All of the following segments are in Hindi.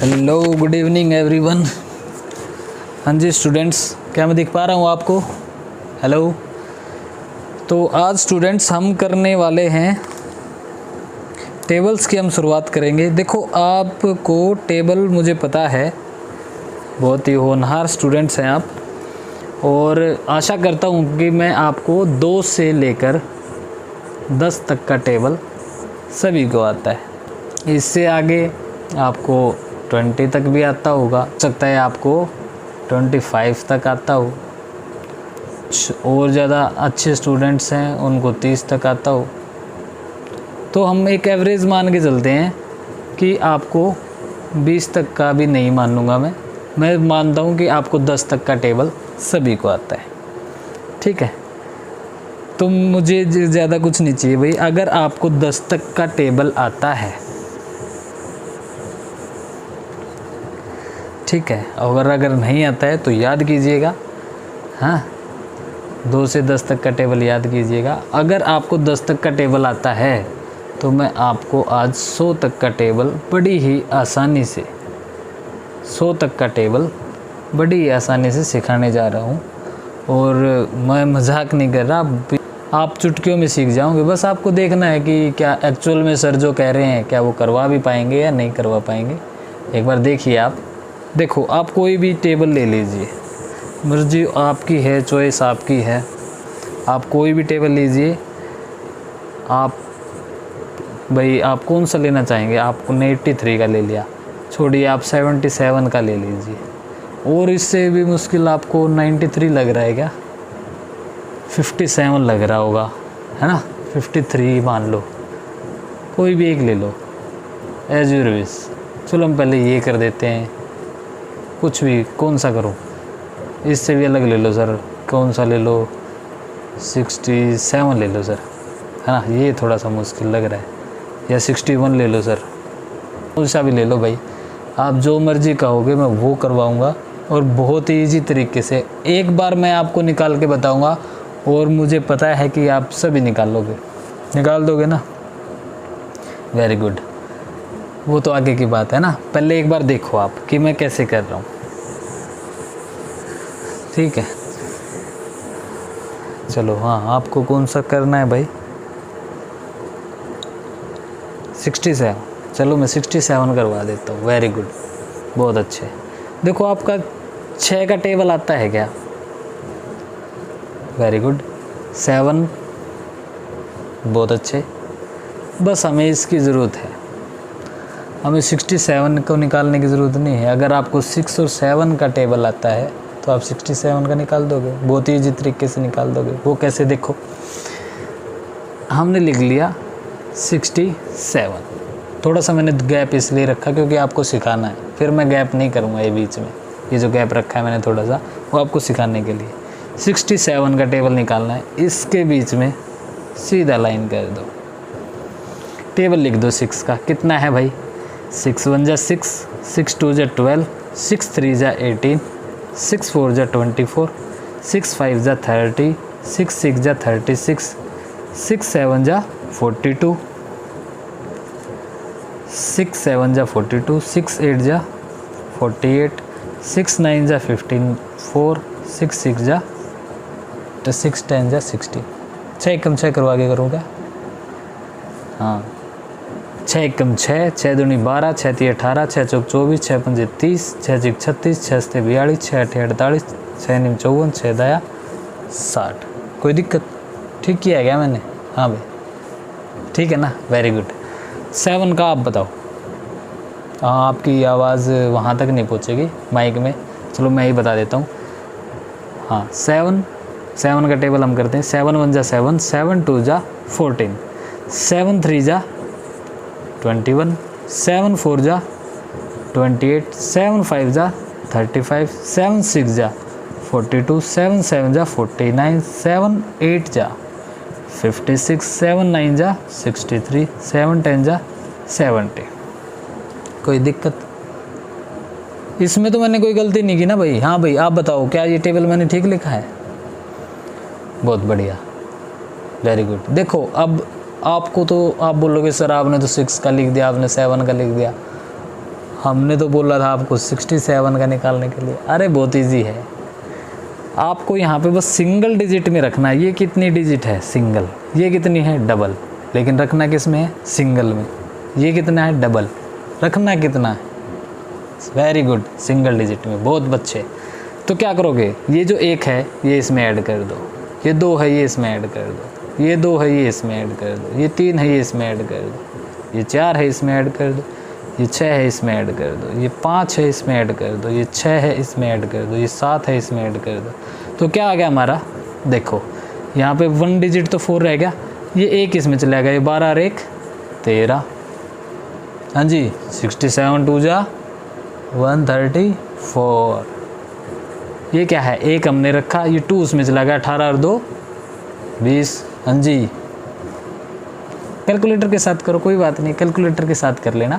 Hello good evening everyone. हाँ जी स्टूडेंट्स, क्या मैं दिख पा रहा हूँ आपको? हेलो। तो आज स्टूडेंट्स हम करने वाले हैं टेबल्स की हम शुरुआत करेंगे। देखो आपको टेबल मुझे पता है, बहुत ही होनहार स्टूडेंट्स हैं आप, और आशा करता हूँ कि मैं आपको 2 से लेकर 10 तक का टेबल सभी को आता है। इससे आगे आपको 20 तक भी आता होगा, सकता है आपको 25 तक आता हो, और ज़्यादा अच्छे स्टूडेंट्स हैं उनको 30 तक आता हो। तो हम एक एवरेज मान के चलते हैं कि आपको 20 तक का भी नहीं मानूंगा मैं मानता हूँ कि आपको 10 तक का टेबल सभी को आता है। ठीक है, तो मुझे ज़्यादा कुछ नहीं चाहिए भाई। अगर आपको 10 तक का टेबल आता है, ठीक है, और अगर नहीं आता है तो याद कीजिएगा, हाँ, 2 से 10 तक का टेबल याद कीजिएगा। अगर आपको 10 तक का टेबल आता है तो मैं आपको आज 100 तक का टेबल बड़ी ही आसानी से 100 तक का टेबल बड़ी ही आसानी से सिखाने जा रहा हूँ। और मैं मजाक नहीं कर रहा, आप चुटकियों में सीख जाओगे। बस आपको देखना है कि क्या एक्चुअल में सर जो कह रहे हैं क्या वो करवा भी पाएंगे या नहीं करवा पाएंगे। एक बार देखिए आप। देखो, आप कोई भी टेबल ले लीजिए, मर्जी आपकी है, चॉइस आपकी है। आप कोई भी टेबल लीजिए। आप भाई आप कौन सा लेना चाहेंगे? आपने 83 का ले लिया, छोड़िए आप 77 का ले लीजिए। और इससे भी मुश्किल आपको 93 लग रहा है क्या? 57 लग रहा होगा, है ना? 53 मान लो, कोई भी एक ले लो, एज यूर विश। चलो हम पहले ये कर देते हैं, कुछ भी, कौन सा करूं? इससे भी अलग ले लो सर, कौन सा ले लो? 67 ले लो सर, है ना? ये थोड़ा सा मुश्किल लग रहा है। या 61 ले लो सर, कौन सा भी ले लो भाई, आप जो मर्जी कहोगे मैं वो करवाऊंगा। और बहुत ही ईजी तरीके से एक बार मैं आपको निकाल के बताऊंगा, और मुझे पता है कि आप सभी निकाल दोगे ना? Very good. वो तो आगे की बात है ना, पहले एक बार देखो आप कि मैं कैसे कर रहा हूँ। ठीक है, चलो। हाँ, आपको कौन सा करना है भाई? 67। चलो मैं 67 करवा देता हूँ। वेरी गुड, बहुत अच्छे। देखो आपका 6 का टेबल आता है क्या? Very good. 7, बहुत अच्छे। बस हमें इसकी ज़रूरत है, हमें 67 को निकालने की ज़रूरत नहीं है। अगर आपको 6 और 7 का टेबल आता है तो आप 67 का निकाल दोगे, बहुत ही ईजी तरीके से निकाल दोगे। वो कैसे? देखो, हमने लिख लिया 67। थोड़ा सा मैंने गैप इसलिए रखा क्योंकि आपको सिखाना है, फिर मैं गैप नहीं करूँगा ये बीच में। ये जो गैप रखा है मैंने थोड़ा सा, वो आपको सिखाने के लिए। 67 का टेबल निकालना है, इसके बीच में सीधा लाइन कर दो, टेबल लिख दो 6 का। कितना है भाई? 6 1 जा 6, 6 2 जा 12, 6 3 जा 18, 6 4 जा 24, 6 5 जा 30, 6 6 जा 36, 6 7 जा 42, 6 7 जा 42, 6 8 जा 48, 6 9 जा 54, 6 6 जा 6 10 जा 60। 6 कम 6 करवा के करूँ क्या? हाँ, 6 कम 6, 6 दूनी 12, 6 3 18, 6 चौक 24, 6 पंजे 30, 6 चिक 36, 6 सते 42, 6 अठे 48, 6 निम 54, 6 दाया 60। कोई दिक्कत? ठीक किया है क्या मैंने? हाँ भाई, ठीक है ना? Very good. 7 का आप बताओ। हाँ, आपकी आवाज़ वहाँ तक नहीं पहुँचेगी माइक में, चलो मैं ही बता देता हूँ। हाँ, 7 का टेबल हम करते हैं। 7 1 जा 7, 7 2 जा 14, 7 3 जा 21, 7 4 जा 28, 7 5 जा 35, 7 6 जा 42, 7 7 जा 49, 7 8 जा 56, 7 9 जा 63, 7 10 जा 70। कोई दिक्कत? इसमें तो मैंने कोई गलती नहीं की ना भाई? हाँ भाई, आप बताओ क्या ये टेबल मैंने ठीक लिखा है? बहुत बढ़िया, वेरी गुड। देखो अब आपको तो आप बोलोगे सर आपने तो 6 का लिख दिया, आपने 7 का लिख दिया। हमने तो बोला था आपको 67 का निकालने के लिए। अरे बहुत इजी है, आपको यहाँ पे बस सिंगल डिजिट में रखना है। ये कितनी डिजिट है? सिंगल। ये कितनी है? डबल। लेकिन रखना किस में है? सिंगल में। ये कितना है? डबल। रखना कितना है? वेरी गुड, सिंगल डिजिट में। बहुत बच्चे। तो क्या करोगे, ये जो 1 है ये इसमें ऐड कर दो, ये 2 है ये इसमें ऐड कर दो, ये 2 है ये इसमें ऐड कर दो, ये 3 है ये इसमें ऐड कर दो, ये 4 है इसमें ऐड कर दो, ये 6 है इसमें ऐड कर दो, ये 5 है इसमें ऐड कर दो, ये 6 है इसमें ऐड कर दो, ये 7 है इसमें ऐड कर दो। तो क्या आ गया हमारा? देखो यहाँ पे 1 डिजिट तो 4 रह गया, ये 1 इसमें चला गया, ये 12 और 1 13। हाँ जी, 67 2 जा 134। ये क्या है? 1 हमने रखा, ये 2 उसमें चला गया, 18 और 2 20। हाँ जी, कैलकुलेटर के साथ करो, कोई बात नहीं, कैलकुलेटर के साथ कर लेना।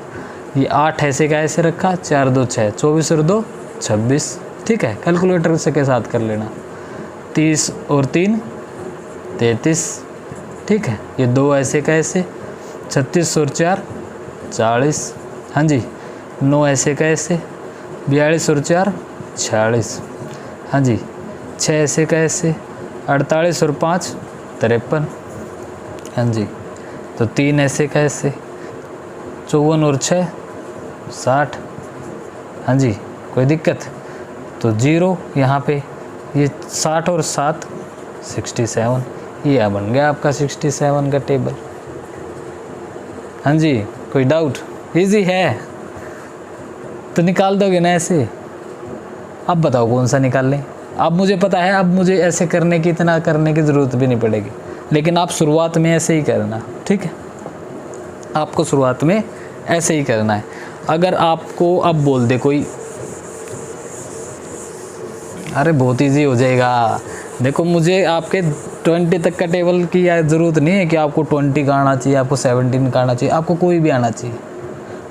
ये 8 ऐसे का ऐसे रखा, 4 2 6 24 और 2 26। ठीक है, कैलकुलेटर से के साथ कर लेना। 30 और 3 33। ठीक है, ये 2 ऐसे का ऐसे, 36 और 4 40। हाँ जी, 9 ऐसे का ऐसे, 42 और 4 46। हाँ जी, 6 ऐसे का ऐसे, 48 और 5 53। हाँ जी, तो 3 ऐसे का ऐसे, 54 और 6 60। हाँ जी, कोई दिक्कत? तो 0 यहाँ पे, ये 60 और 7 67। ये बन गया आपका 67 का टेबल। हाँ जी, कोई डाउट? इजी है तो निकाल दोगे ना ऐसे। अब बताओ कौन सा निकाल लें? अब मुझे पता है, अब मुझे ऐसे करने की, इतना करने की ज़रूरत भी नहीं पड़ेगी, लेकिन आप शुरुआत में ऐसे ही करना। ठीक है, आपको शुरुआत में ऐसे ही करना है। अगर आपको अब बोल दे कोई, अरे बहुत इजी हो जाएगा। देखो मुझे आपके 20 तक का टेबल की ज़रूरत नहीं है कि आपको 20 का आना चाहिए, आपको 17 का आना चाहिए, आपको कोई भी आना चाहिए।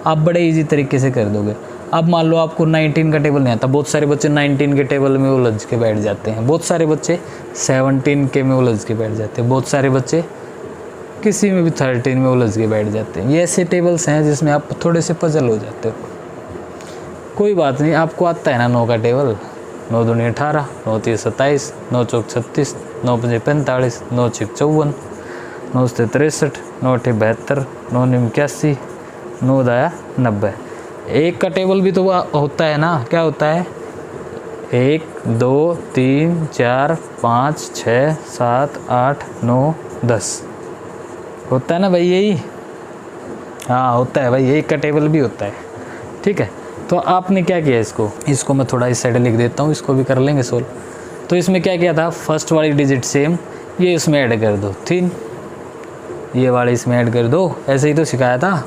आप बड़े इजी तरीके से कर दोगे। अब मान लो आपको 19 का टेबल नहीं आता, बहुत सारे बच्चे 19 के टेबल में उलझ के बैठ जाते हैं, बहुत सारे बच्चे 17 के में उलझ के बैठ जाते हैं, बहुत सारे बच्चे किसी में भी 13 में उलझ के बैठ जाते हैं। ये ऐसे टेबल्स हैं जिसमें आप थोड़े से पजल हो जाते हो। कोई बात नहीं, आपको आता है ना 9 का टेबल। 9 दूनी 18, 9 3 27, 9 चौक 36, 9 5 45, 9 6 54, 9 से 63, 9 8 72, 9 9 81, 9 दाया 90। एक का टेबल भी तो होता है ना, क्या होता है? 1 2 3 4 5 6 7 8 9 10 होता है ना भाई, यही। हाँ होता है भाई, एक का टेबल भी होता है। ठीक है, तो आपने क्या किया, इसको मैं थोड़ा इस साइड लिख देता हूँ, इसको भी कर लेंगे सोल्व। तो इसमें क्या किया था, फर्स्ट वाली डिजिट सेम, ये इसमें ऐड कर दो 3, ये वाली इसमें ऐड कर दो, ऐसे ही तो सिखाया था।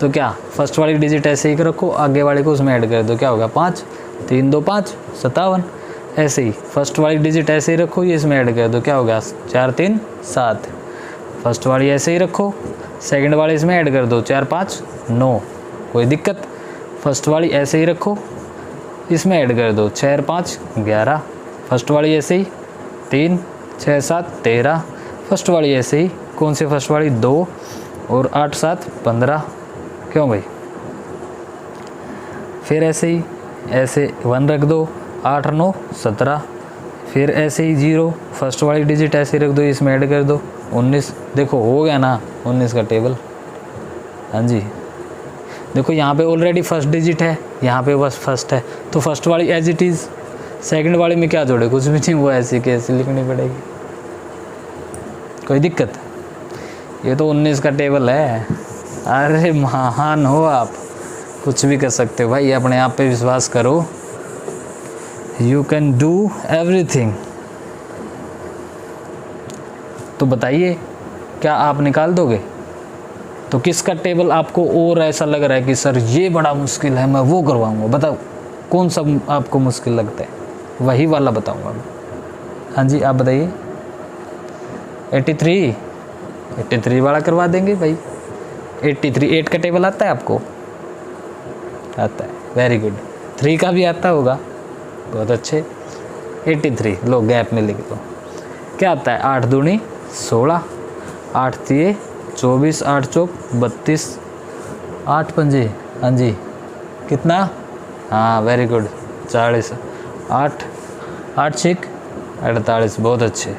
तो क्या, फर्स्ट वाली डिजिट ऐसे ही रखो, आगे वाले को उसमें ऐड कर दो, क्या होगा 5, 3 2 5 57। ऐसे ही फर्स्ट वाली डिजिट ऐसे ही रखो, ये इसमें ऐड कर दो, क्या होगा 4 3 7। फर्स्ट वाली ऐसे ही रखो, सेकंड वाली इसमें ऐड कर दो, 4 5 9। कोई दिक्कत? फर्स्ट वाली ऐसे ही रखो, इसमें ऐड कर दो, 6 5 11। फर्स्ट वाली ऐसे ही 3 6 7 13। फर्स्ट वाली ऐसे ही, कौन सी फर्स्ट वाली? 2 और 8 7 15। क्यों भाई? फिर ऐसे ही, ऐसे 1 रख दो, 8 9 17। फिर ऐसे ही 0, फर्स्ट वाली डिजिट ऐसे रख दो, इसमें ऐड कर दो 19। देखो हो गया ना 19 का टेबल। हाँ जी, देखो यहाँ पे ऑलरेडी फर्स्ट डिजिट है, यहाँ पे बस फर्स्ट है, तो फर्स्ट वाली एज इट इज़, सेकंड वाली में क्या जोड़े, कुछ भी नहीं, वो ऐसी कैसे लिखनी पड़ेगी। कोई दिक्कत? ये तो 19 का टेबल है। अरे महान हो आप, कुछ भी कर सकते हो भाई, अपने आप पे विश्वास करो। You can do everything. तो बताइए, क्या आप निकाल दोगे? तो किसका टेबल आपको और ऐसा लग रहा है कि सर ये बड़ा मुश्किल है, मैं वो करवाऊंगा? बताओ कौन सा आपको मुश्किल लगता है, वही वाला बताऊंगा मैं। हाँ जी, आप बताइए। 83 वाला करवा देंगे भाई। 83 8 का टेबल आता है आपको? आता है, वेरी गुड। 3 का भी आता होगा, बहुत अच्छे। 83 लो गैप में लिख दो। क्या आता है? 8 दूनी 16, 8 3 24, 8 चौक 32, 8 पंजे, हाँ जी कितना, हाँ वेरी गुड 40, 8 8 6 48, बहुत अच्छे।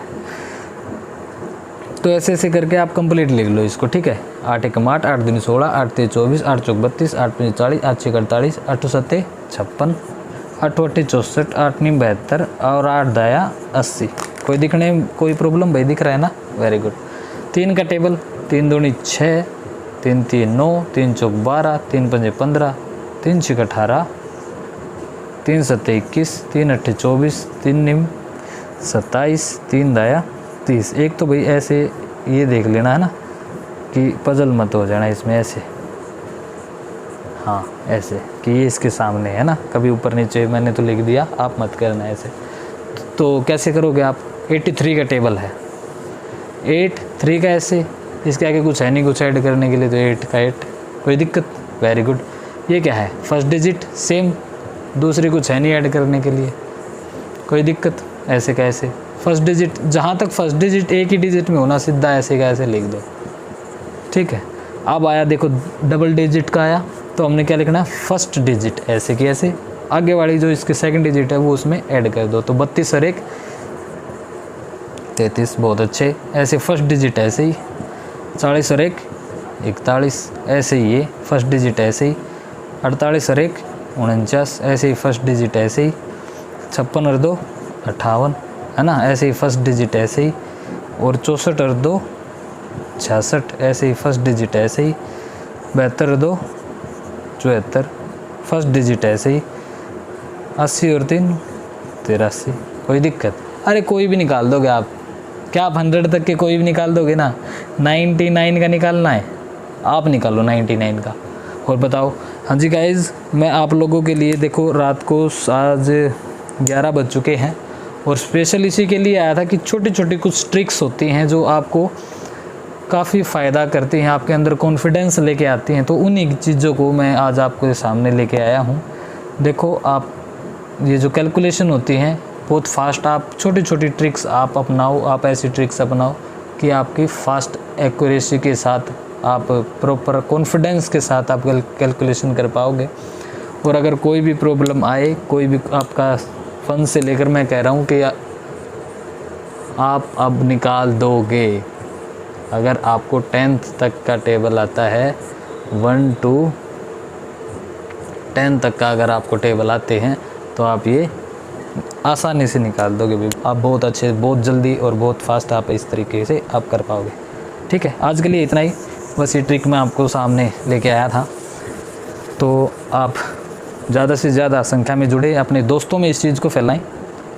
तो ऐसे ऐसे करके आप कंप्लीट लिख लो इसको, ठीक है। 8 एकम 8, 8 दूनी 16, 8 तेज 24, 8 चौक 32, 8 पंजे 40, 8 छः 48, 8 सत्ते 56, 8 अट्ठे 64, 8 नीम 72 और 8 दाया 80। कोई दिखने कोई प्रॉब्लम भाई दिख रहा है ना, वेरी गुड। 3 का टेबल, 3 दूनी 6, 3 3 9, 3 चौक 12, 3 पंजे 15, 3 छः 18, 3 सत्ते 21, 3 अट्ठे 24, 3 नीम 27, 3 दाया 30। एक तो भाई ऐसे ये देख लेना है ना कि पजल मत हो जाना इसमें, ऐसे हाँ ऐसे कि ये इसके सामने है ना, कभी ऊपर नीचे मैंने तो लिख दिया, आप मत करना ऐसे। तो कैसे करोगे आप, 83 का टेबल है, 8 3 का ऐसे, इसके आगे कुछ है नहीं कुछ ऐड करने के लिए, तो 8 का 8, कोई दिक्कत, वेरी गुड। ये क्या है, फर्स्ट डिजिट सेम, दूसरी कुछ है नहीं ऐड करने के लिए, कोई दिक्कत, ऐसे का ऐसे। फर्स्ट डिजिट, जहाँ तक फर्स्ट डिजिट एक ही डिजिट में होना, सीधा ऐसे का ऐसे लिख दो, ठीक है। अब आया देखो डबल डिजिट का आया, तो हमने क्या लिखना है, फर्स्ट डिजिट ऐसे की ऐसे, आगे वाली जो इसके सेकंड डिजिट है वो उसमें ऐड कर दो, तो 32 और 1 33, बहुत अच्छे। ऐसे फर्स्ट डिजिट ऐसे ही, 40 और 1 41, ऐसे ही ये फर्स्ट डिजिट ऐसे ही, 48 और 1 49, ऐसे ही फर्स्ट डिजिट ऐसे ही, 56 और 2 58, है ना, ऐसे ही फर्स्ट डिजिट ऐसे ही, और 64 और 2 66, ऐसे ही फर्स्ट डिजिट ऐसे ही, 72 और 2 74, फर्स्ट डिजिट ऐसे ही, 80 और 3 83, कोई दिक्कत, अरे कोई भी निकाल दोगे आप, क्या आप 100 तक के कोई भी निकाल दोगे ना, 99 का निकालना है, आप निकालो 99 का। और बताओ, हाँ जी गाइज़, मैं आप लोगों के लिए देखो रात को आज 11 बज चुके हैं, और स्पेशल इसी के लिए आया था कि छोटी छोटी कुछ ट्रिक्स होती हैं जो आपको काफ़ी फ़ायदा करती हैं, आपके अंदर कॉन्फिडेंस लेके आती हैं, तो उन्हीं चीज़ों को मैं आज आपके सामने लेके आया हूँ। देखो आप, ये जो कैलकुलेशन होती हैं बहुत फास्ट, आप छोटी छोटी ट्रिक्स आप अपनाओ, आप ऐसी ट्रिक्स अपनाओ कि आपकी फ़ास्ट एक्यूरेसी के साथ आप प्रॉपर कॉन्फिडेंस के साथ आप कैलकुलेशन कर पाओगे। और अगर कोई भी प्रॉब्लम आए, कोई भी आपका फन से लेकर, मैं कह रहा हूँ कि आप अब निकाल दोगे। अगर आपको 10th तक का टेबल आता है, 1 to 10 तक का अगर आपको टेबल आते हैं, तो आप ये आसानी से निकाल दोगे भी, आप बहुत अच्छे, बहुत जल्दी और बहुत फास्ट आप इस तरीके से आप कर पाओगे। ठीक है, आज के लिए इतना ही, बस ये ट्रिक मैं आपको सामने लेके आया था। तो आप ज़्यादा से ज़्यादा संख्या में जुड़े, अपने दोस्तों में इस चीज़ को फैलाएं।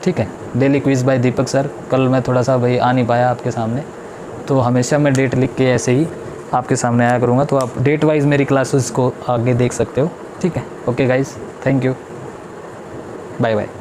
ठीक है, डेली क्विज़ बाय दीपक सर। कल मैं थोड़ा सा भाई आ नहीं पाया आपके सामने, तो हमेशा मैं डेट लिख के ऐसे ही आपके सामने आया करूँगा, तो आप डेट वाइज मेरी क्लासेस को आगे देख सकते हो। ठीक है, okay guys, thank you, bye bye.